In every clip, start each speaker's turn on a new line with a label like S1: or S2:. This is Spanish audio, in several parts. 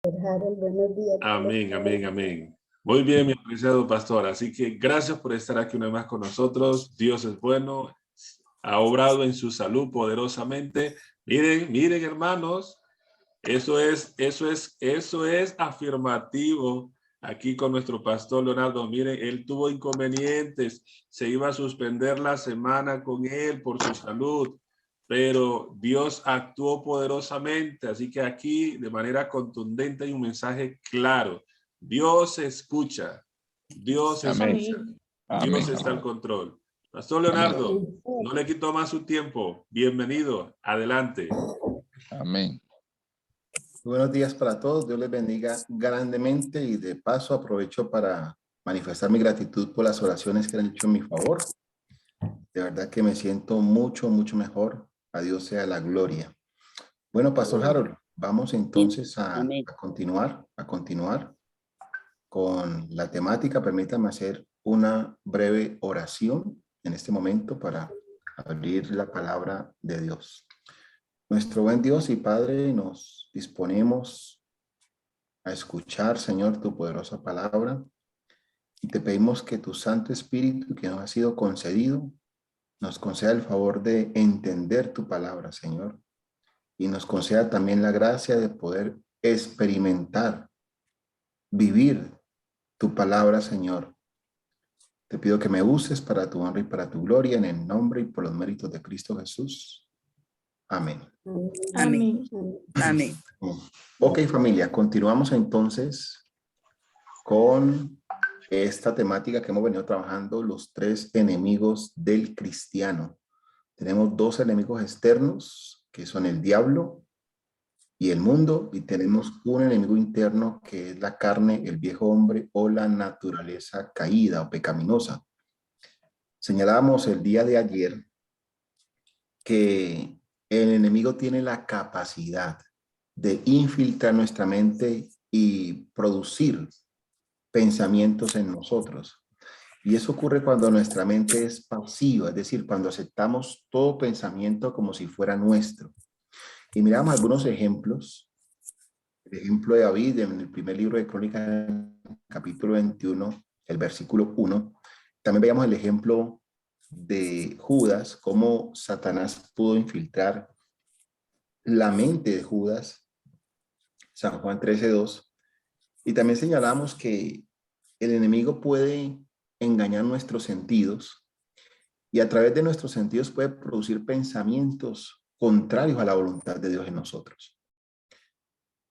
S1: Harold, buenos días.
S2: Amén, amén, amén. Muy bien, mi apreciado pastor. Así que gracias por estar aquí una vez más con nosotros. Dios es bueno, ha obrado en su salud poderosamente. Miren, miren, hermanos, eso es afirmativo. Aquí con nuestro pastor Leonardo, miren, él tuvo inconvenientes, se iba a suspender la semana con él por su salud, pero Dios actuó poderosamente, así que aquí de manera contundente hay un mensaje claro. Dios escucha, Dios escucha,
S3: Amén.
S2: Dios
S3: Amén.
S2: está al control. Pastor
S3: Amén.
S2: Leonardo, no le quito más su tiempo. Bienvenido, adelante.
S3: Amén.
S4: Buenos días para todos. Dios les bendiga grandemente y de paso aprovecho para manifestar mi gratitud por las oraciones que han hecho en mi favor. De verdad que me siento mucho mejor. A Dios sea la gloria. Bueno, Pastor Harold, vamos entonces a continuar con la temática. Permítame hacer una breve oración en este momento para abrir la palabra de Dios. Nuestro buen Dios y Padre, nos disponemos a escuchar, Señor, tu poderosa palabra. Y te pedimos que tu Santo Espíritu, que nos ha sido concedido, nos conceda el favor de entender tu palabra, Señor. Y nos conceda también la gracia de poder experimentar, vivir tu palabra, Señor. Te pido que me uses para tu honra y para tu gloria, en el nombre y por los méritos de Cristo Jesús. Amén.
S1: Amén.
S5: Amén.
S4: Ok, familia, continuamos entonces con esta temática que hemos venido trabajando, los tres enemigos del cristiano. Tenemos dos enemigos externos, que son el diablo y el mundo, y tenemos un enemigo interno, que es la carne, el viejo hombre o la naturaleza caída o pecaminosa. Señalábamos el día de ayer que el enemigo tiene la capacidad de infiltrar nuestra mente y producir pensamientos en nosotros. Y eso ocurre cuando nuestra mente es pasiva, es decir, cuando aceptamos todo pensamiento como si fuera nuestro. Y miramos algunos ejemplos. El ejemplo de David en el primer libro de Crónicas, capítulo 21, el versículo 1. También veíamos el ejemplo de Judas, cómo Satanás pudo infiltrar la mente de Judas, San Juan 13:2. Y también señalamos que el enemigo puede engañar nuestros sentidos y a través de nuestros sentidos puede producir pensamientos contrarios a la voluntad de Dios en nosotros.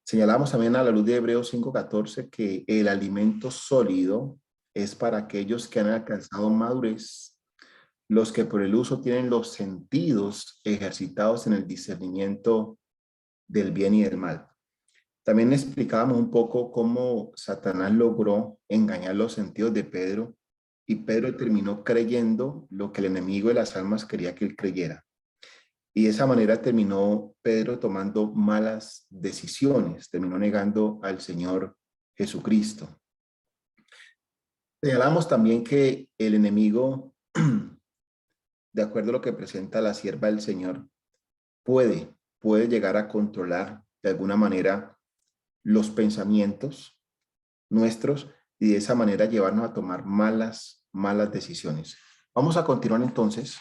S4: Señalamos también a la luz de Hebreos 5:14 que el alimento sólido es para aquellos que han alcanzado madurez, los que por el uso tienen los sentidos ejercitados en el discernimiento del bien y del mal. También explicábamos un poco cómo Satanás logró engañar los sentidos de Pedro y Pedro terminó creyendo lo que el enemigo de las almas quería que él creyera. Y de esa manera terminó Pedro tomando malas decisiones, terminó negando al Señor Jesucristo. Señalamos también que el enemigo, de acuerdo a lo que presenta la sierva del Señor, puede llegar a controlar de alguna manera los pensamientos nuestros y de esa manera llevarnos a tomar malas decisiones. Vamos a continuar entonces.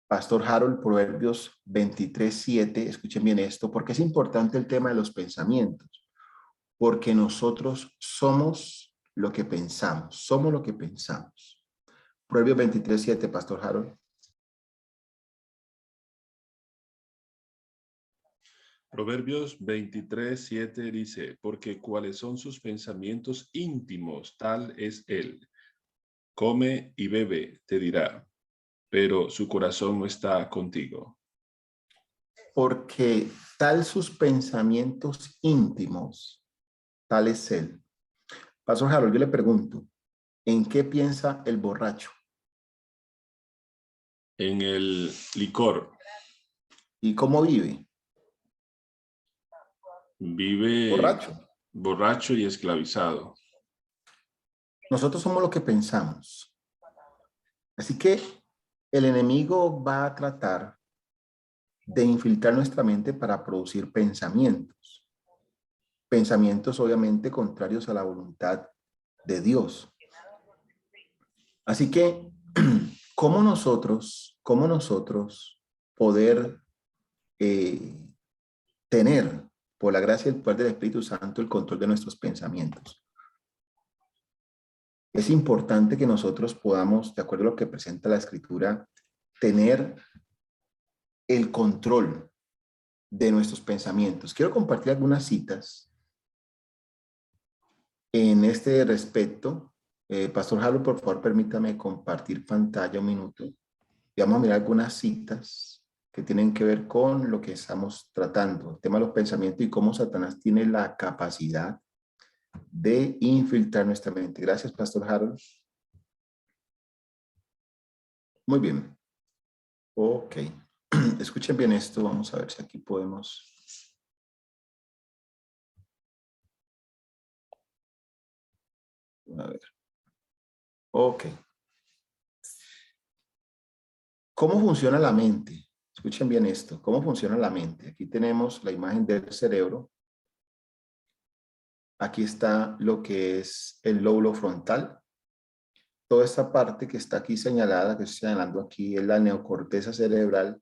S4: Pastor Harold, Proverbios 23:7, escuchen bien esto, porque es importante el tema de los pensamientos, porque nosotros somos lo que pensamos, Proverbios 23:7, Pastor Harold.
S2: Proverbios 23:7 dice, porque cuáles son sus pensamientos íntimos, tal es él. Come y bebe, te dirá, pero su corazón no está contigo.
S4: Porque tal sus pensamientos íntimos, tal es él. Pastor Harold, yo le pregunto, ¿en qué piensa el borracho?
S2: En el licor.
S4: ¿Y cómo vive?
S2: Vive borracho y esclavizado.
S4: Nosotros somos lo que pensamos. Así que el enemigo va a tratar de infiltrar nuestra mente para producir pensamientos. pensamientos obviamente contrarios a la voluntad de Dios. Así que, ¿cómo nosotros poder tener, por la gracia y el poder del Espíritu Santo, el control de nuestros pensamientos? Es importante que nosotros podamos, de acuerdo a lo que presenta la Escritura, tener el control de nuestros pensamientos. Quiero compartir algunas citas en este respecto. Pastor Jalo, por favor, permítame compartir pantalla un minuto. Y vamos a mirar algunas citas que tienen que ver con lo que estamos tratando, el tema de los pensamientos y cómo Satanás tiene la capacidad de infiltrar nuestra mente. Gracias, Pastor Harold. Muy bien. Ok. Escuchen bien esto. Vamos a ver si aquí podemos. A ver. Ok. ¿Cómo funciona la mente? Escuchen bien esto. ¿Cómo funciona la mente? Aquí tenemos la imagen del cerebro. Aquí está lo que es el lóbulo frontal. Toda esta parte que está aquí señalada, que estoy señalando aquí, es la neocorteza cerebral.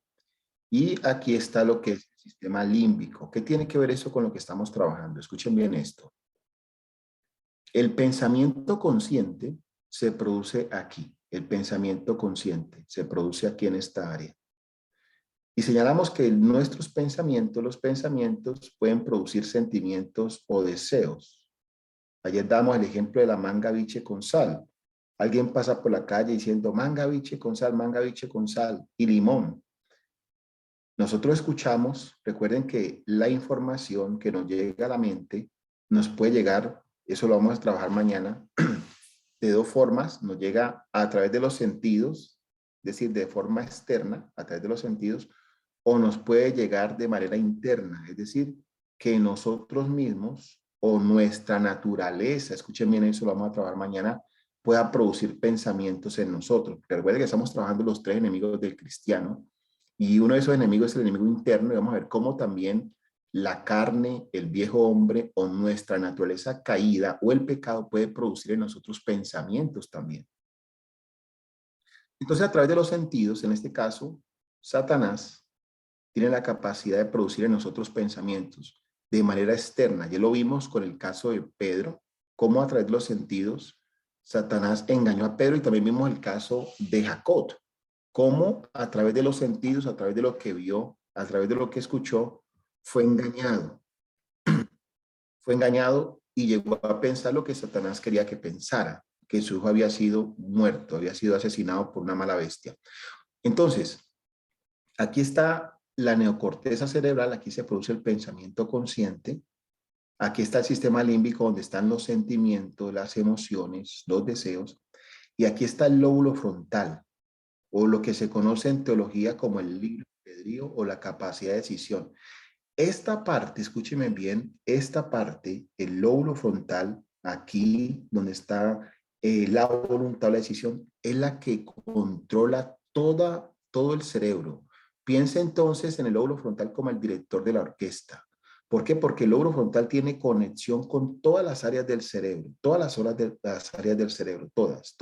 S4: Y aquí está lo que es el sistema límbico. ¿Qué tiene que ver eso con lo que estamos trabajando? Escuchen bien esto. El pensamiento consciente se produce aquí. El pensamiento consciente se produce aquí en esta área. Y señalamos que nuestros pensamientos, los pensamientos pueden producir sentimientos o deseos. Ayer damos el ejemplo de la manga biche con sal. Alguien pasa por la calle diciendo manga biche con sal y limón. Nosotros escuchamos, recuerden que la información que nos llega a la mente nos puede llegar, eso lo vamos a trabajar mañana, de dos formas. Nos llega a través de los sentidos, es decir, de forma externa, a través de los sentidos, o nos puede llegar de manera interna, es decir, que nosotros mismos o nuestra naturaleza, escuchen bien eso, lo vamos a trabajar mañana, pueda producir pensamientos en nosotros. Recuerden que estamos trabajando los tres enemigos del cristiano, y uno de esos enemigos es el enemigo interno, y vamos a ver cómo también la carne, el viejo hombre o nuestra naturaleza caída o el pecado puede producir en nosotros pensamientos también. Entonces, a través de los sentidos, en este caso, Satanás tiene la capacidad de producir en nosotros pensamientos de manera externa. Ya lo vimos con el caso de Pedro, cómo a través de los sentidos Satanás engañó a Pedro, y también vimos el caso de Jacob, cómo a través de los sentidos, a través de lo que vio, a través de lo que escuchó, fue engañado. Fue engañado y llegó a pensar lo que Satanás quería que pensara, que su hijo había sido muerto, había sido asesinado por una mala bestia. Entonces, aquí está la neocorteza cerebral, aquí se produce el pensamiento consciente, aquí está el sistema límbico donde están los sentimientos, las emociones, los deseos, y aquí está el lóbulo frontal, o lo que se conoce en teología como el libre albedrío o la capacidad de decisión. Esta parte, escúcheme bien, esta parte, el lóbulo frontal, aquí donde está la voluntad o la decisión, es la que controla todo el cerebro. Piensa entonces en el lóbulo frontal como el director de la orquesta. ¿Por qué? Porque el lóbulo frontal tiene conexión con todas las áreas del cerebro, todas las áreas del cerebro, todas.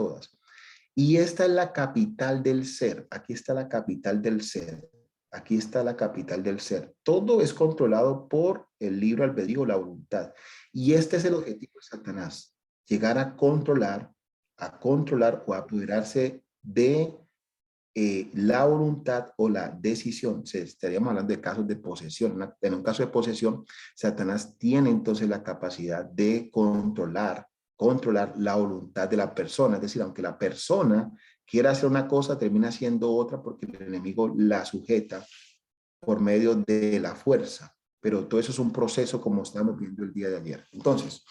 S4: Y esta es la capital del ser. Aquí está la capital del ser. Aquí está la capital del ser. Todo es controlado por el libre albedrío, la voluntad. Y este es el objetivo de Satanás. Llegar a controlar o apoderarse de la voluntad o la decisión. Estaríamos hablando de casos de posesión. En un caso de posesión, Satanás tiene entonces la capacidad de controlar la voluntad de la persona. Es decir, aunque la persona quiera hacer una cosa, termina haciendo otra porque el enemigo la sujeta por medio de la fuerza. Pero todo eso es un proceso como estamos viendo el día de ayer. Entonces,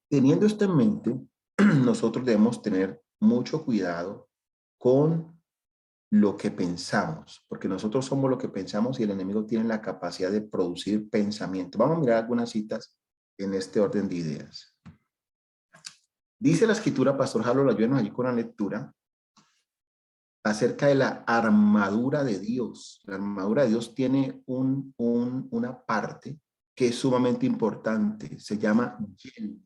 S4: teniendo esto en mente, nosotros debemos tener mucho cuidado con lo que pensamos, porque nosotros somos lo que pensamos y el enemigo tiene la capacidad de producir pensamiento. Vamos a mirar algunas citas en este orden de ideas. Dice la escritura, Pastor Jalo, ayúdenos allí con la lectura, acerca de la armadura de Dios. La armadura de Dios tiene una parte que es sumamente importante. Se llama yelmo,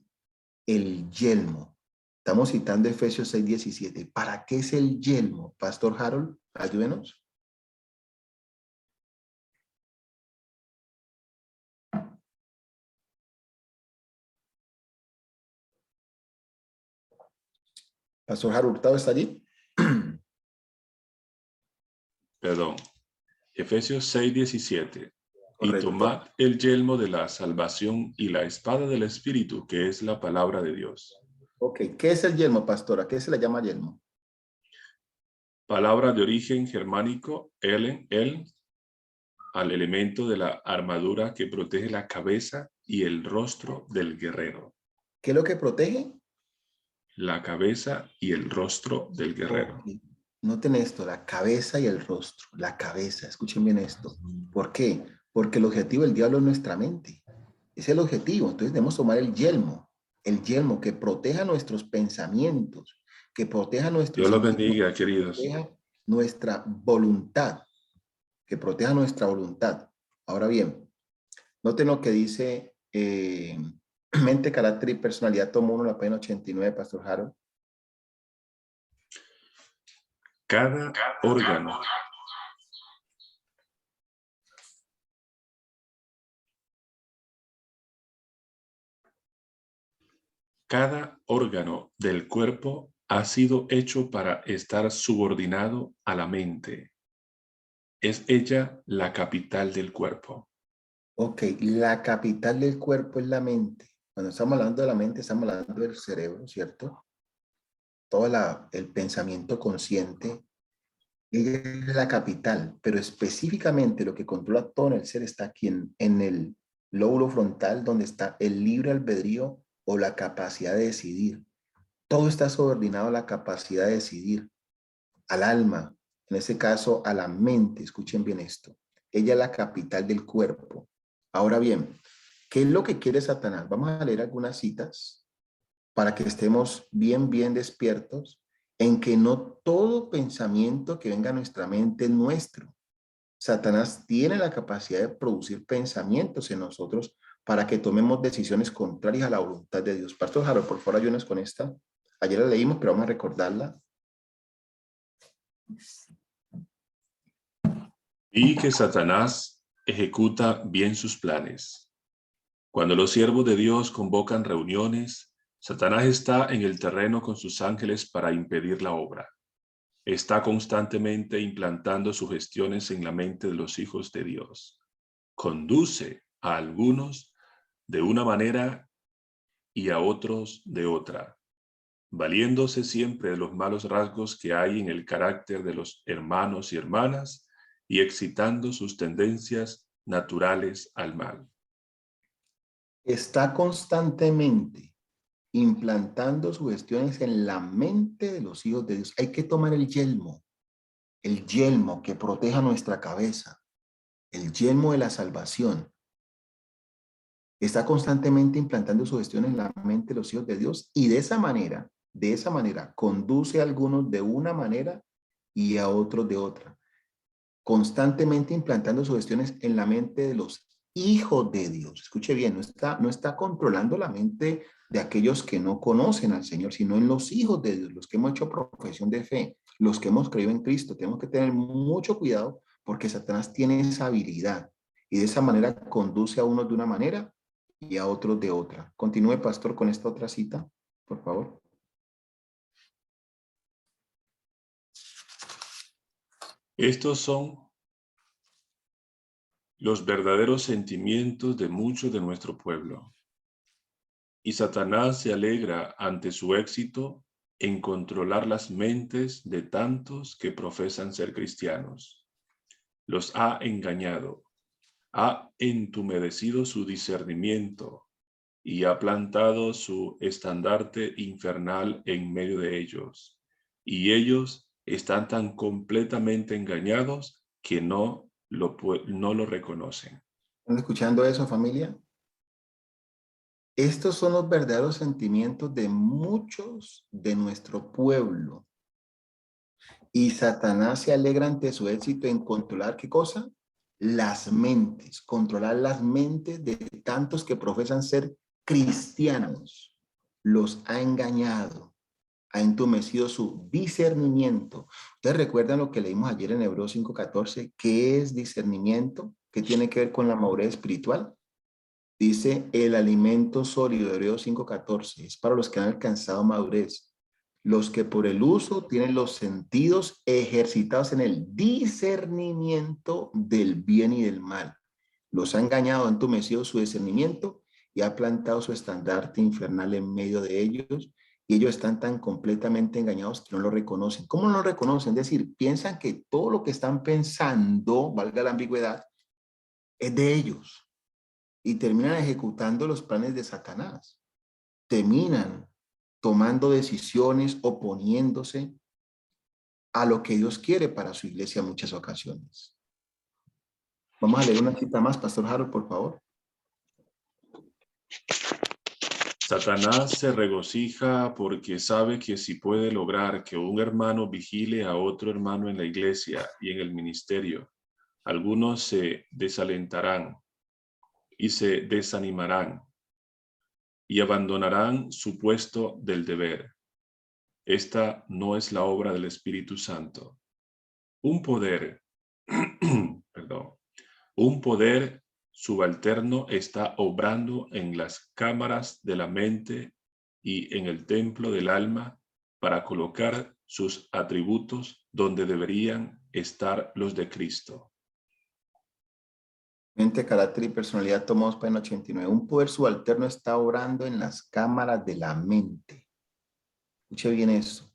S4: el yelmo. Estamos citando Efesios 6:17. ¿Para qué es el yelmo? Pastor Harold, ayúdenos. Pastor Harold, ¿está allí?
S2: Perdón. Efesios 6:17. Y
S4: Correcto.
S2: tomad el yelmo de la salvación y la espada del Espíritu, que es la palabra de Dios.
S4: Ok, ¿qué es el yelmo, pastora? ¿Qué se le llama yelmo?
S2: Palabra de origen germánico, al elemento de la armadura que protege la cabeza y el rostro del guerrero.
S4: ¿Qué es lo que protege?
S2: La cabeza y el rostro del guerrero.
S4: Okay. Noten esto, la cabeza y el rostro. La cabeza, escuchen bien esto. ¿Por qué? Porque el objetivo del diablo es nuestra mente. Es el objetivo. Entonces debemos tomar el yelmo que proteja nuestros pensamientos, que proteja nuestros
S2: Dios los
S4: sentimientos,
S2: bendiga,
S4: que
S2: queridos.
S4: proteja nuestra voluntad, que proteja nuestra voluntad. Ahora bien, noten lo que dice mente, carácter y personalidad, tomo 1, la página 89, Pastor Harold.
S2: Cada órgano del cuerpo ha sido hecho para estar subordinado a la mente. Es ella la capital del cuerpo.
S4: Ok, la capital del cuerpo es la mente. Cuando estamos hablando de la mente, estamos hablando del cerebro, ¿cierto? Todo el pensamiento consciente, ella es la capital, pero específicamente lo que controla todo en el ser está aquí en el lóbulo frontal, donde está el libre albedrío o la capacidad de decidir. Todo está subordinado a la capacidad de decidir, al alma, en este caso a la mente. Escuchen bien esto. Ella es la capital del cuerpo. Ahora bien, ¿qué es lo que quiere Satanás? Vamos a leer algunas citas para que estemos bien despiertos en que no todo pensamiento que venga a nuestra mente es nuestro. Satanás tiene la capacidad de producir pensamientos en nosotros para que tomemos decisiones contrarias a la voluntad de Dios. Pastor Harold, por favor, ayúdenos con esta. Ayer la leímos, pero vamos a recordarla.
S2: Y que Satanás ejecuta bien sus planes. Cuando los siervos de Dios convocan reuniones, Satanás está en el terreno con sus ángeles para impedir la obra. Está constantemente implantando sugestiones en la mente de los hijos de Dios. Conduce a algunos de una manera y a otros de otra, valiéndose siempre de los malos rasgos que hay en el carácter de los hermanos y hermanas y excitando sus tendencias naturales al mal.
S4: Está constantemente implantando sugestiones en la mente de los hijos de Dios. Hay que tomar el yelmo que proteja nuestra cabeza, el yelmo de la salvación. Está constantemente implantando sugestiones en la mente de los hijos de Dios y de esa manera, conduce a algunos de una manera y a otros de otra. Constantemente implantando sugestiones en la mente de los hijos de Dios. Escuche bien, no está controlando la mente de aquellos que no conocen al Señor, sino en los hijos de Dios, los que hemos hecho profesión de fe, los que hemos creído en Cristo. Tenemos que tener mucho cuidado porque Satanás tiene esa habilidad y de esa manera conduce a unos de una manera y a otros de otra. Continúe, pastor, con esta otra cita, por favor.
S2: Estos son los verdaderos sentimientos de muchos de nuestro pueblo. Y Satanás se alegra ante su éxito en controlar las mentes de tantos que profesan ser cristianos. Los ha engañado, ha entumedecido su discernimiento y ha plantado su estandarte infernal en medio de ellos. Y ellos están tan completamente engañados que no lo reconocen.
S4: ¿Están escuchando eso, familia? Estos son los verdaderos sentimientos de muchos de nuestro pueblo. Y Satanás se alegra ante su éxito en controlar, ¿qué cosa? las mentes, controlar las mentes de tantos que profesan ser cristianos. Los ha engañado, ha entumecido su discernimiento. ¿Ustedes recuerdan lo que leímos ayer en Hebreos 5:14? ¿Qué es discernimiento? ¿Qué tiene que ver con la madurez espiritual? Dice el alimento sólido de Hebreos 5:14. Es para los que han alcanzado madurez. Los que por el uso tienen los sentidos ejercitados en el discernimiento del bien y del mal. Los ha engañado, ha entumecido su discernimiento y ha plantado su estandarte infernal en medio de ellos. Y ellos están tan completamente engañados que no lo reconocen. ¿Cómo no lo reconocen? Es decir, piensan que todo lo que están pensando, valga la ambigüedad, es de ellos. Y terminan ejecutando los planes de Satanás. Terminan tomando decisiones, oponiéndose a lo que Dios quiere para su iglesia en muchas ocasiones. Vamos a leer una cita más, Pastor Harold, por favor.
S2: Satanás se regocija porque sabe que si puede lograr que un hermano vigile a otro hermano en la iglesia y en el ministerio, algunos se desalentarán y se desanimarán y abandonarán su puesto del deber. Esta no es la obra del Espíritu Santo. Un poder, un poder subalterno está obrando en las cámaras de la mente y en el templo del alma para colocar sus atributos donde deberían estar los de Cristo.
S4: Mente, carácter y personalidad, tomados para 89. Un poder subalterno está obrando en las cámaras de la mente. Escuche bien eso.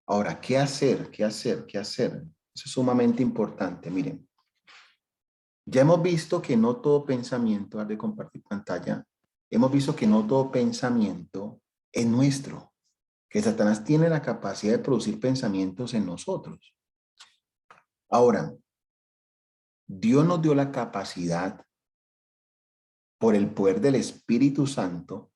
S4: Ahora, ¿qué hacer? ¿Qué hacer? ¿Qué hacer? Eso es sumamente importante. Miren, ya hemos visto que no todo pensamiento, de compartir pantalla, hemos visto que no todo pensamiento es nuestro, que Satanás tiene la capacidad de producir pensamientos en nosotros. Ahora, Dios nos dio la capacidad, por el poder del Espíritu Santo,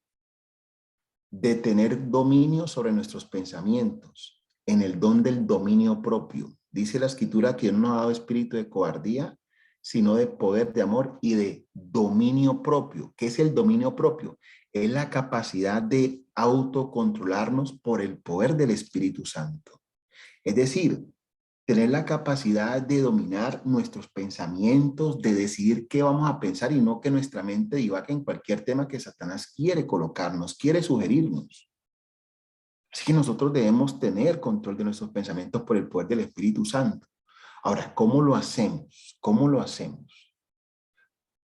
S4: de tener dominio sobre nuestros pensamientos, en el don del dominio propio. Dice la Escritura que no nos ha dado espíritu de cobardía, sino de poder, de amor y de dominio propio. ¿Qué es el dominio propio? Es la capacidad de autocontrolarnos por el poder del Espíritu Santo. Es decir, tener la capacidad de dominar nuestros pensamientos, de decidir qué vamos a pensar y no que nuestra mente divague en cualquier tema que Satanás quiere colocarnos, quiere sugerirnos. Así que nosotros debemos tener control de nuestros pensamientos por el poder del Espíritu Santo. Ahora, ¿cómo lo hacemos? ¿Cómo lo hacemos?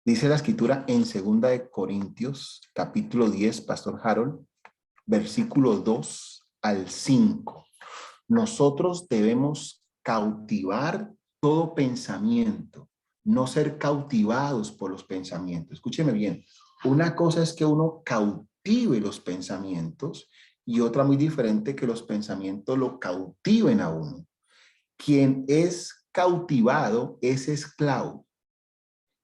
S4: Dice la Escritura en 2 de Corintios, capítulo 10, Pastor Harold, versículo 2 al 5. Nosotros debemos cautivar todo pensamiento, no ser cautivados por los pensamientos. Escúcheme bien, una cosa es que uno cautive los pensamientos y otra muy diferente que los pensamientos lo cautiven a uno. Quien es cautivado es esclavo.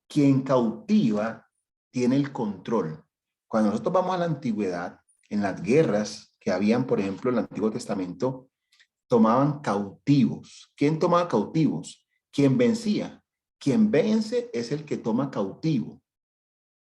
S4: Quien cautiva tiene el control. Cuando nosotros vamos a la antigüedad, en las guerras que habían, por ejemplo, en el Antiguo Testamento, tomaban cautivos. ¿Quién tomaba cautivos? Quien vencía. Quien vence es el que toma cautivo.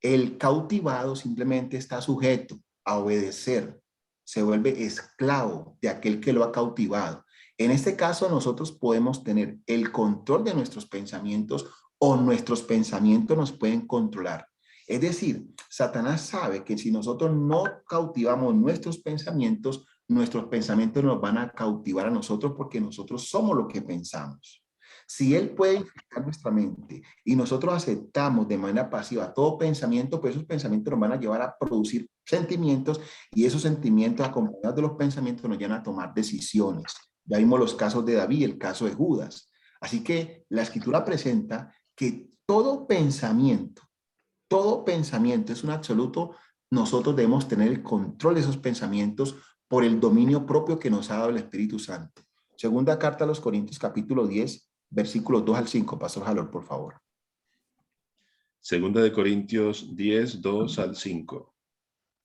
S4: El cautivado simplemente está sujeto a obedecer. Se vuelve esclavo de aquel que lo ha cautivado. En este caso, nosotros podemos tener el control de nuestros pensamientos o nuestros pensamientos nos pueden controlar. Es decir, Satanás sabe que si nosotros no cautivamos nuestros pensamientos nos van a cautivar a nosotros porque nosotros somos lo que pensamos. Si él puede infectar nuestra mente y nosotros aceptamos de manera pasiva todo pensamiento, pues esos pensamientos nos van a llevar a producir sentimientos y esos sentimientos acompañados de los pensamientos nos llevan a tomar decisiones. Ya vimos los casos de David, el caso de Judas. Así que la Escritura presenta que todo pensamiento es un absoluto. Nosotros debemos tener el control de esos pensamientos por el dominio propio que nos ha dado el Espíritu Santo. Segunda carta a los Corintios, capítulo 10, versículos 2 al 5. Pastor Jalor, por favor.
S2: Segunda de Corintios 10, 2 al 5.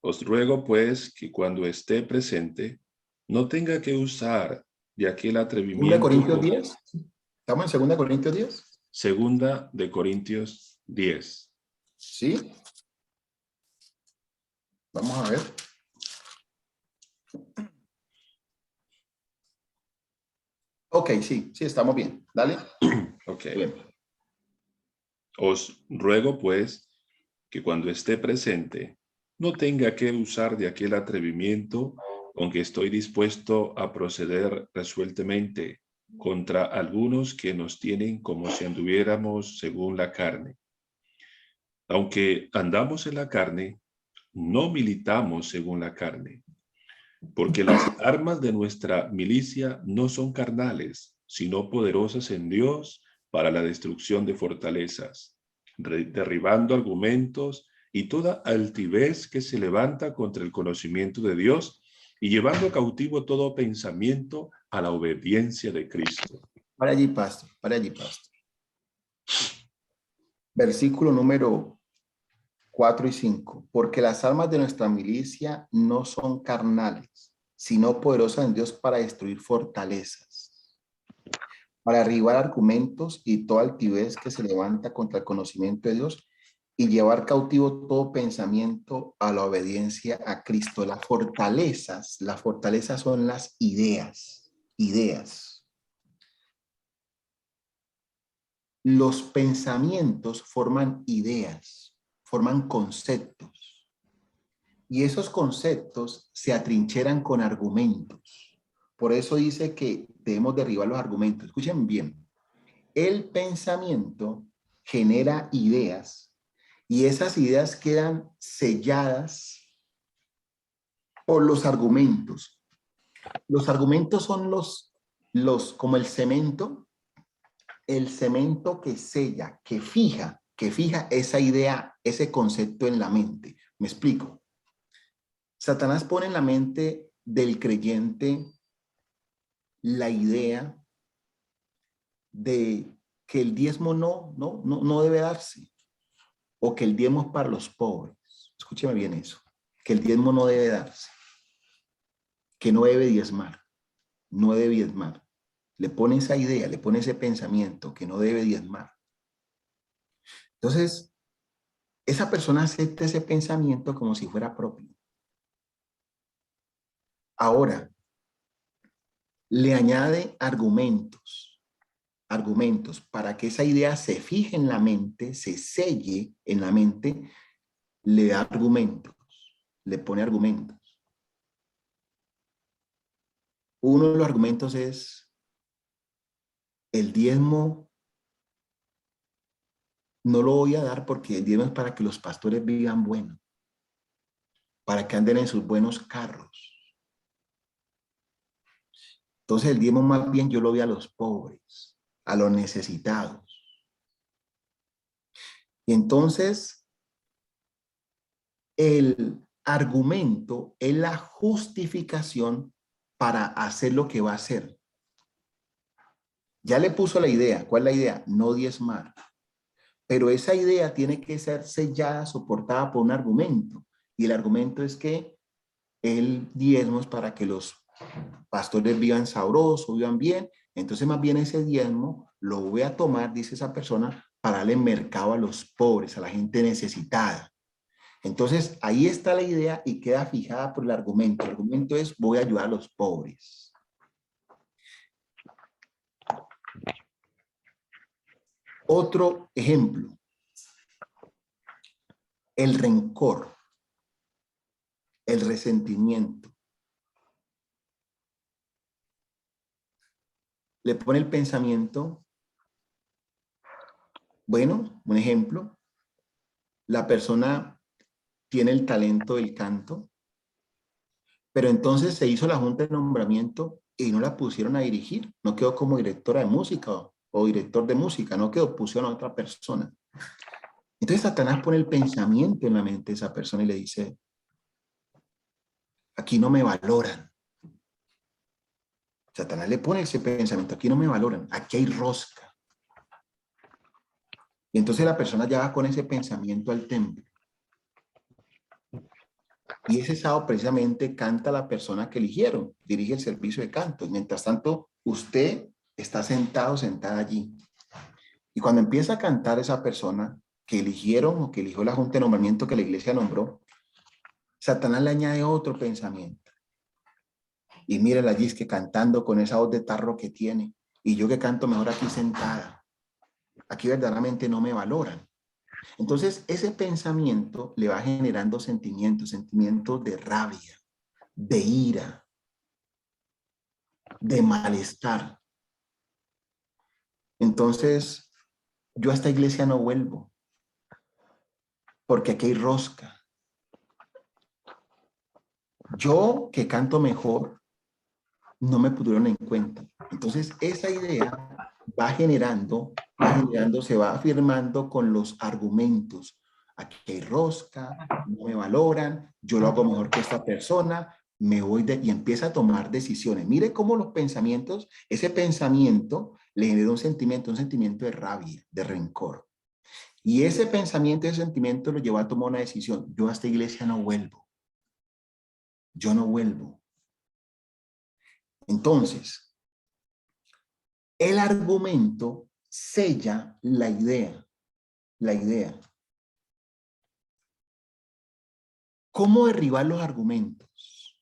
S2: Os ruego pues que cuando esté presente no tenga que usar de aquel atrevimiento.
S4: ¿2 Corintios 10? ¿Estamos en 2 Corintios 10?
S2: Segunda de Corintios 10.
S4: ¿Sí? Vamos a ver. Ok, sí, estamos bien. Dale.
S2: Ok.
S4: Bien.
S2: Os ruego, pues, que cuando esté presente, no tenga que usar de aquel atrevimiento con que estoy dispuesto a proceder resueltamente contra algunos que nos tienen como si anduviéramos según la carne. Aunque andamos en la carne, no militamos según la carne, porque las armas de nuestra milicia no son carnales, sino poderosas en Dios para la destrucción de fortalezas, derribando argumentos y toda altivez que se levanta contra el conocimiento de Dios y llevando cautivo todo pensamiento a la obediencia de Cristo.
S4: Para allí, pastor. Para allí, pastor. Versículo número 4 y 5. Porque las armas de nuestra milicia no son carnales, sino poderosas en Dios para destruir fortalezas, para derribar argumentos y toda altivez que se levanta contra el conocimiento de Dios y llevar cautivo todo pensamiento a la obediencia a Cristo. Las fortalezas son las ideas. Los pensamientos forman ideas, forman conceptos. Y esos conceptos se atrincheran con argumentos. Por eso dice que debemos derribar los argumentos. Escuchen bien. El pensamiento genera ideas y esas ideas quedan selladas por los argumentos. Los argumentos son como el cemento que sella, que fija esa idea, ese concepto en la mente. Me explico. Satanás pone en la mente del creyente la idea de que el diezmo no debe darse, o que el diezmo es para los pobres. Escúcheme bien eso, que el diezmo no debe darse, que no debe diezmar, no debe diezmar. Le pone esa idea, le pone ese pensamiento que no debe diezmar. Entonces, esa persona acepta ese pensamiento como si fuera propio. Ahora, le añade argumentos para que esa idea se fije en la mente, se selle en la mente, le da argumentos, le pone argumentos. Uno de los argumentos es el diezmo no lo voy a dar porque el diezmo es para que los pastores vivan bueno, para que anden en sus buenos carros. Entonces el diezmo más bien yo lo doy a los pobres, a los necesitados. Y entonces el argumento es la justificación para hacer lo que va a hacer. Ya le puso la idea. ¿Cuál es la idea? No diezmar. Pero esa idea tiene que ser sellada, soportada por un argumento. Y el argumento es que el diezmo es para que los pastores vivan sabroso, vivan bien. Entonces más bien ese diezmo lo voy a tomar, dice esa persona, para darle mercado a los pobres, a la gente necesitada. Entonces ahí está la idea y queda fijada por el argumento. El argumento es voy a ayudar a los pobres. Otro ejemplo, el rencor, el resentimiento. Le pone el pensamiento, bueno, un ejemplo, la persona tiene el talento del canto, pero entonces se hizo la junta de nombramiento y no la pusieron a dirigir, no quedó como directora de música o director de música, no quedó, pusieron a otra persona. Entonces Satanás pone el pensamiento en la mente de esa persona y le dice, aquí no me valoran. Satanás le pone ese pensamiento, aquí no me valoran, aquí hay rosca. Y entonces la persona ya va con ese pensamiento al templo. Y ese sábado precisamente canta la persona que eligieron, dirige el servicio de canto. Mientras tanto, usted está sentado, sentada allí. Y cuando empieza a cantar esa persona que eligieron o que eligió la junta de nombramiento que la iglesia nombró, Satanás le añade otro pensamiento. Y mírala allí, es que cantando con esa voz de tarro que tiene. Y yo que canto mejor aquí sentada. Aquí verdaderamente no me valoran. Entonces, ese pensamiento le va generando sentimientos de rabia, de ira, de malestar. Entonces, yo a esta iglesia no vuelvo, porque aquí hay rosca. Yo que canto mejor, no me pudieron en cuenta. Entonces, esa idea va generando, se va afirmando con los argumentos. Aquí hay rosca, no me valoran, yo lo hago mejor que esta persona, me voy y empieza a tomar decisiones. Mire cómo los pensamientos, ese pensamiento le genera un sentimiento de rabia, de rencor. Y ese pensamiento, ese sentimiento lo lleva a tomar una decisión. Yo a esta iglesia no vuelvo. Yo no vuelvo. Entonces, el argumento sella la idea. La idea. ¿Cómo derribar los argumentos?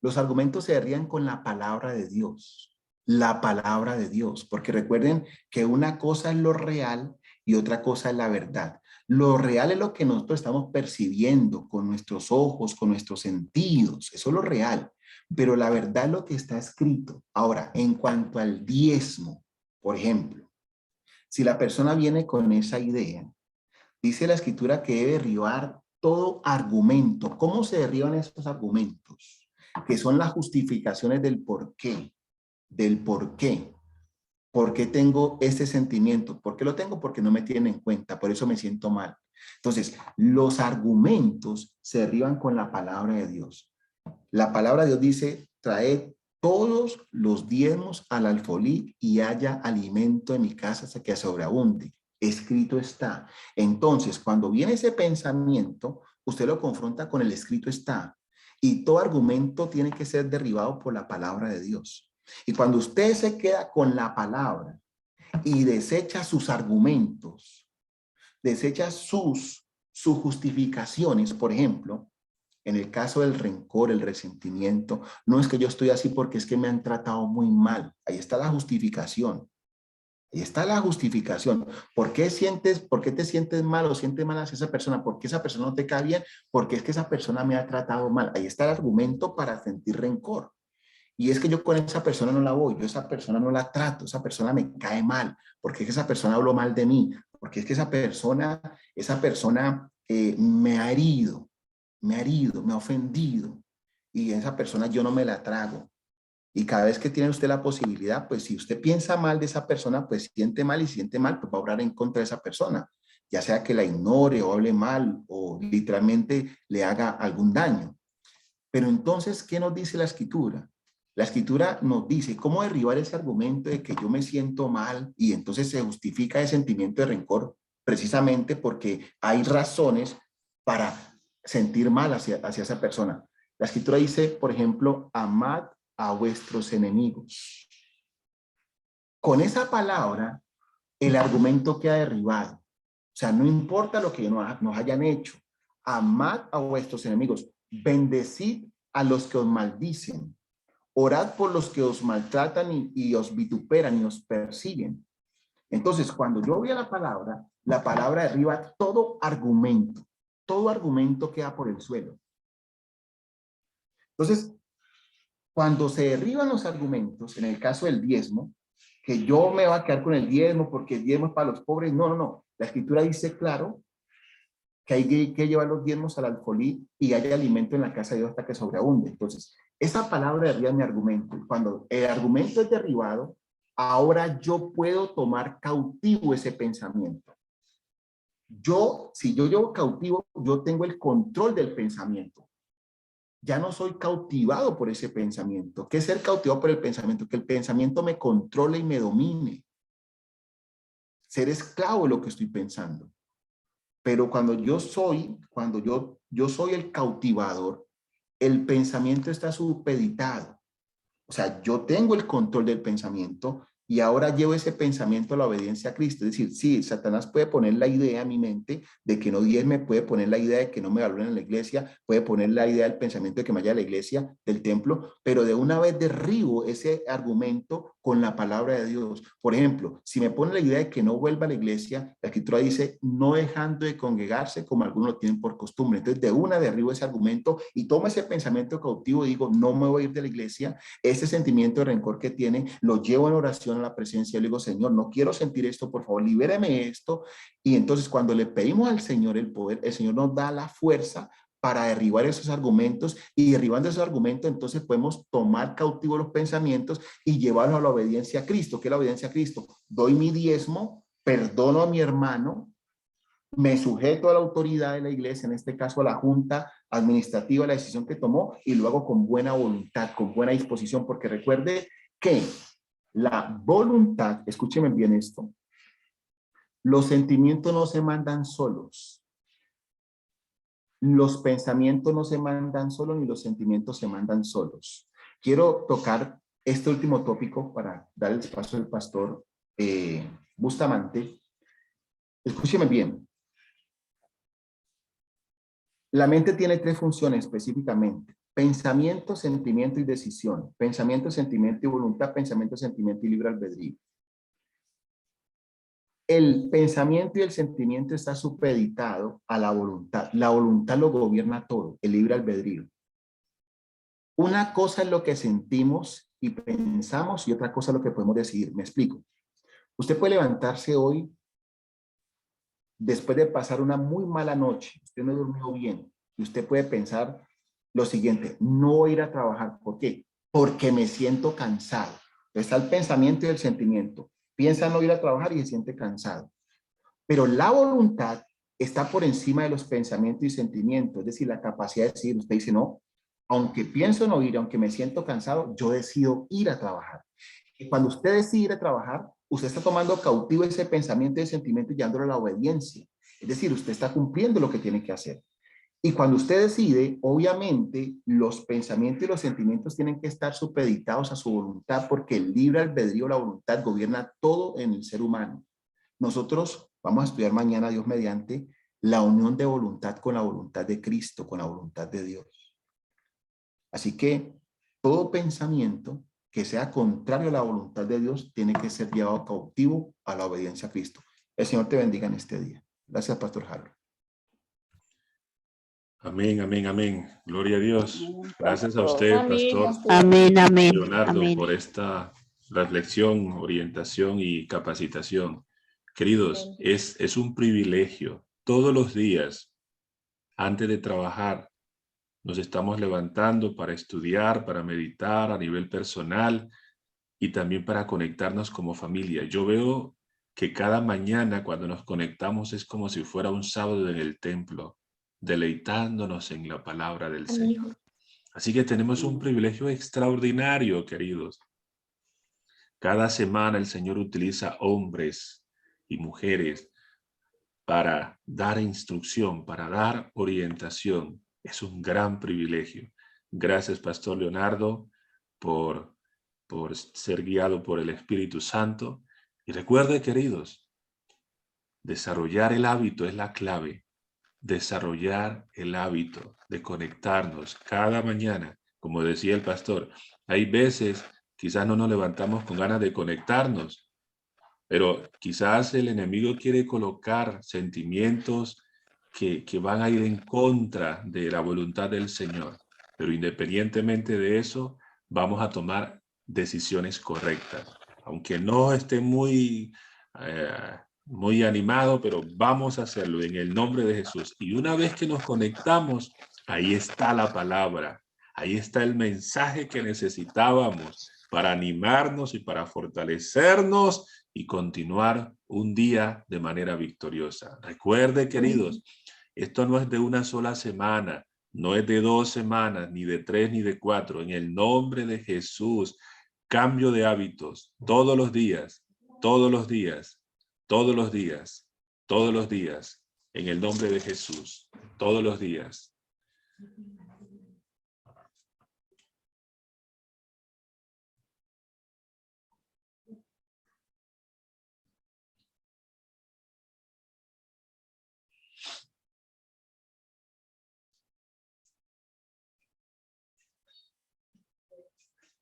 S4: Los argumentos se derriban con la palabra de Dios. La palabra de Dios. Porque recuerden que una cosa es lo real y otra cosa es la verdad. Lo real es lo que nosotros estamos percibiendo con nuestros ojos, con nuestros sentidos. Eso es lo real. Pero la verdad es lo que está escrito. Ahora, en cuanto al diezmo, por ejemplo, si la persona viene con esa idea, dice la escritura que debe derribar todo argumento. ¿Cómo se derriban estos argumentos? Que son las justificaciones del por qué. Del por qué. ¿Por qué tengo este sentimiento? ¿Por qué lo tengo? Porque no me tienen en cuenta. Por eso me siento mal. Entonces, los argumentos se derriban con la palabra de Dios. La palabra de Dios dice, traed todos los diezmos al alfolí y haya alimento en mi casa hasta que sobreabunde. Escrito está. Entonces, cuando viene ese pensamiento, usted lo confronta con el escrito está. Y todo argumento tiene que ser derribado por la palabra de Dios. Y cuando usted se queda con la palabra y desecha sus argumentos, desecha sus justificaciones, por ejemplo, en el caso del rencor, el resentimiento, no es que yo estoy así porque es que me han tratado muy mal. Ahí está la justificación. Ahí está la justificación. ¿Por qué te sientes mal o sientes mal hacia esa persona? ¿Por qué esa persona no te cae bien? Porque es que esa persona me ha tratado mal. Ahí está el argumento para sentir rencor. Y es que yo con esa persona no la voy, yo esa persona no la trato, esa persona me cae mal, porque es que esa persona habló mal de mí, porque es que esa persona me ha herido, me ha ofendido, y esa persona yo no me la trago. Y cada vez que tiene usted la posibilidad, pues si usted piensa mal de esa persona, pues siente mal y siente mal, pues va a obrar en contra de esa persona, ya sea que la ignore o hable mal o literalmente le haga algún daño. Pero entonces, ¿qué nos dice la escritura? La escritura nos dice cómo derribar ese argumento de que yo me siento mal y entonces se justifica el sentimiento de rencor precisamente porque hay razones para sentir mal hacia esa persona. La escritura dice, por ejemplo, amad a vuestros enemigos. Con esa palabra, el argumento queda derribado. O sea, no importa lo que nos hayan hecho. Amad a vuestros enemigos. Bendecid a los que os maldicen. Orad por los que os maltratan y os vituperan y os persiguen. Entonces, cuando yo voy a la palabra derriba todo argumento. Todo argumento queda por el suelo. Entonces, cuando se derriban los argumentos, en el caso del diezmo, que yo me voy a quedar con el diezmo porque el diezmo es para los pobres. No, no, no. La escritura dice claro que hay que llevar los diezmos al alfolí y haya alimento en la casa de Dios hasta que sobreabunde. Entonces, esa palabra derriba mi argumento. Cuando el argumento es derribado, ahora yo puedo tomar cautivo ese pensamiento. Si yo llevo cautivo, yo tengo el control del pensamiento. Ya no soy cautivado por ese pensamiento. ¿Qué es ser cautivado por el pensamiento? Que el pensamiento me controle y me domine. Ser esclavo de lo que estoy pensando. Pero cuando yo soy el cautivador, el pensamiento está supeditado. O sea, yo tengo el control del pensamiento y ahora llevo ese pensamiento a la obediencia a Cristo. Es decir, sí, Satanás puede poner la idea en mi mente de que no diezme, puede poner la idea de que no me valoren en la iglesia, puede poner la idea del pensamiento de que me vaya a la iglesia, del templo, pero de una vez derribo ese argumento con la palabra de Dios. Por ejemplo, si me pone la idea de que no vuelva a la iglesia, la escritura dice, no dejando de congregarse como algunos lo tienen por costumbre. Entonces, de una derribo ese argumento y tomo ese pensamiento cautivo y digo, no me voy a ir de la iglesia. Ese sentimiento de rencor que tiene, lo llevo en oración a la presencia. Le digo, Señor, no quiero sentir esto, por favor, libéreme esto. Y entonces cuando le pedimos al Señor el poder, el Señor nos da la fuerza para derribar esos argumentos, y derribando esos argumentos, entonces podemos tomar cautivo los pensamientos y llevarlos a la obediencia a Cristo. ¿Qué es la obediencia a Cristo? Doy mi diezmo, perdono a mi hermano, me sujeto a la autoridad de la iglesia, en este caso a la junta administrativa, la decisión que tomó, y lo hago con buena voluntad, con buena disposición, porque recuerde que la voluntad, escúcheme bien esto, los sentimientos no se mandan solos, los pensamientos no se mandan solos, ni los sentimientos se mandan solos. Quiero tocar este último tópico para dar el espacio al pastor Bustamante. Escúcheme bien. La mente tiene tres funciones específicamente: pensamiento, sentimiento y decisión. Pensamiento, sentimiento y voluntad. Pensamiento, sentimiento y libre albedrío. El pensamiento y el sentimiento está supeditado a la voluntad. La voluntad lo gobierna todo, el libre albedrío. Una cosa es lo que sentimos y pensamos, y otra cosa es lo que podemos decidir. Me explico. Usted puede levantarse hoy después de pasar una muy mala noche, usted no durmió bien, y usted puede pensar lo siguiente: no voy a ir a trabajar. ¿Por qué? Porque me siento cansado. Está el pensamiento y el sentimiento. Piensa no ir a trabajar y se siente cansado. Pero la voluntad está por encima de los pensamientos y sentimientos, es decir, la capacidad de decidir. Usted dice, no, aunque pienso no ir, aunque me siento cansado, yo decido ir a trabajar. Y cuando usted decide ir a trabajar, usted está tomando cautivo ese pensamiento y ese sentimiento y llevándolo a la obediencia. Es decir, usted está cumpliendo lo que tiene que hacer. Y cuando usted decide, obviamente, los pensamientos y los sentimientos tienen que estar supeditados a su voluntad, porque el libre albedrío, la voluntad, gobierna todo en el ser humano. Nosotros vamos a estudiar mañana, Dios mediante, la unión de voluntad con la voluntad de Cristo, con la voluntad de Dios. Así que todo pensamiento que sea contrario a la voluntad de Dios tiene que ser llevado cautivo a la obediencia a Cristo. El Señor te bendiga en este día. Gracias, Pastor Harold.
S2: Amén, amén, amén. Gloria a Dios. Gracias a usted,
S1: Amén,
S2: Pastor
S1: pastor.
S3: Amén, amén,
S2: Leonardo,
S3: amén.
S2: por esta reflexión, orientación y capacitación. Queridos, es un privilegio. Todos los días, antes de trabajar, nos estamos levantando para estudiar, para meditar a nivel personal y también para conectarnos como familia. Yo veo que cada mañana cuando nos conectamos es como si fuera un sábado en el templo, deleitándonos en la palabra del Señor. Así que tenemos un privilegio extraordinario, queridos. Cada semana el Señor utiliza hombres y mujeres para dar instrucción, para dar orientación. Es un gran privilegio. Gracias, Pastor Leonardo, por ser guiado por el Espíritu Santo. Y recuerde, queridos, desarrollar el hábito es la clave. Desarrollar el hábito de conectarnos cada mañana. Como decía el pastor, hay veces quizás no nos levantamos con ganas de conectarnos, pero quizás el enemigo quiere colocar sentimientos que van a ir en contra de la voluntad del Señor. Pero independientemente de eso, vamos a tomar decisiones correctas. Aunque no esté muy animado, pero vamos a hacerlo en el nombre de Jesús. Y una vez que nos conectamos, ahí está la palabra. Ahí está el mensaje que necesitábamos para animarnos y para fortalecernos y continuar un día de manera victoriosa. Recuerde, queridos, esto no es de una sola semana, no es de 2 semanas, ni de 3, ni de 4. En el nombre de Jesús, cambio de hábitos todos los días, todos los días, todos los días, todos los días, en el nombre de Jesús, todos los días.